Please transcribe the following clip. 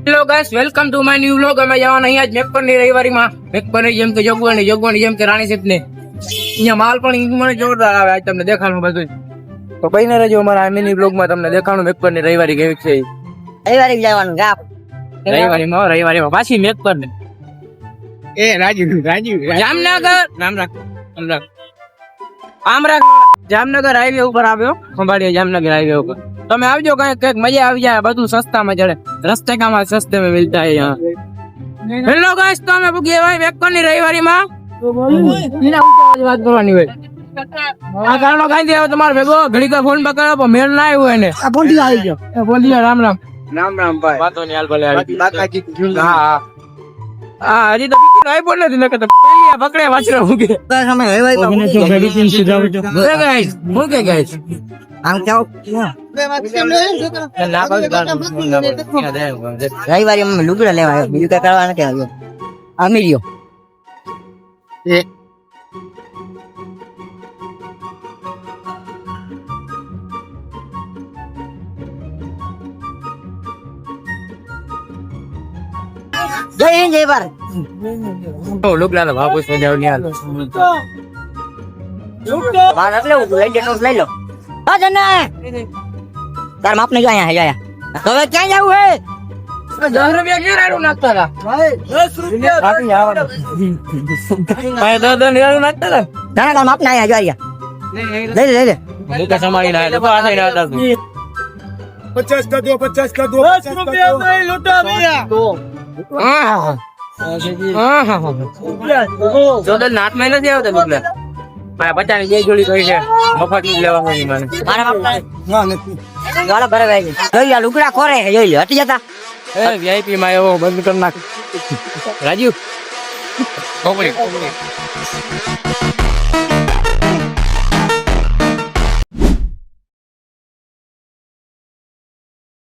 Hello guys, welcome to my new vlog. અમે જવાના અહીંયા જ મેકપરની રવિવારીમાં. મેકપરની જેમ કે જોગવાની જેમ કે રાણી સીટને અહીંયા માલ પણ મને જોરદાર આવે. આજ તમને દેખાડું બધું, તો બહીને રહેજો અમારા મિની વ્લોગમાં. તમને દેખાડું મેકપરની રવિવારી કેવી છે. રવિવારે જવાનું ગાપ રવિવારીમાં પાછી મેકપરની જામનગર જામનગર હાઈવે ઉપર આવ્યો. ખંભાળિયા જામનગર હાઈવે ઉપર તમે આવજો. કઈક મજા આવી જાય. બધું સસ્તામાં ચડે. રસ્તે કામાં સસ્તે में मिलता है यहाँ. હેલો ગાઈસ, તો અમે પૂગી ભાઈ મેકપરની રવિવારીમાં. વાત કરવાની હોય આ કારણો કાંઈ આવે તમારે ભેગો ઘડી કા ફોન પકડો પણ મેળ ના આવ્યો એને. આ બોલિયા આવી ગયો. બોલિયા રામ રામ ભાઈ. વાતો ની હાલ ભલે આવી. હા હા, હજી તો બીજી આઈ બોલ નથી. નકર તો પેલી પકડે વાચરો ઉગે. તમે રવિવારે ગાઈસ હું કે ગાઈસ આમ જાઓ રવિવારે અમે લુગડા લેવા આવ્યો. બીજું કઈ કરવા નથી આવ્યો. અમીરિયો જય હિન્દ જય ભારત. લુગડા ભાવ પૂછવા જાવ ની હાલ. મારે એટલે લઈ જતો લઈ લો. હા જના તાર માપ ને જો અહીંયા આયા. હવે ક્યાં જવું હે? 10 રૂપિયા ક્યાં રાડું નાખતા હતા? 10 રૂપિયા આપી આવવાનું. ભાઈ 10 રાડું નાખતા હતા. ના તાર માપ ને અહીંયા જો આયા. લઈ લે મુકા સમાડી ના તો આ થઈને આવતા 50 का दो 50 का दो 10 रुपया नहीं लुटा भैया. જોદર નાટ માં નથી આવતા લુગડા. ભાઈ 50 ની બે જોડી કરી છે. મફત જ લેવાની મને. મારા બાપ ગાળા ભરે ભાઈ જોઈ લે લુગડા ખોરે જોઈ લે હટી જતા. એ વીઆઈપી માં એવો બંધ કરી નાખ રાજુ. કોપરી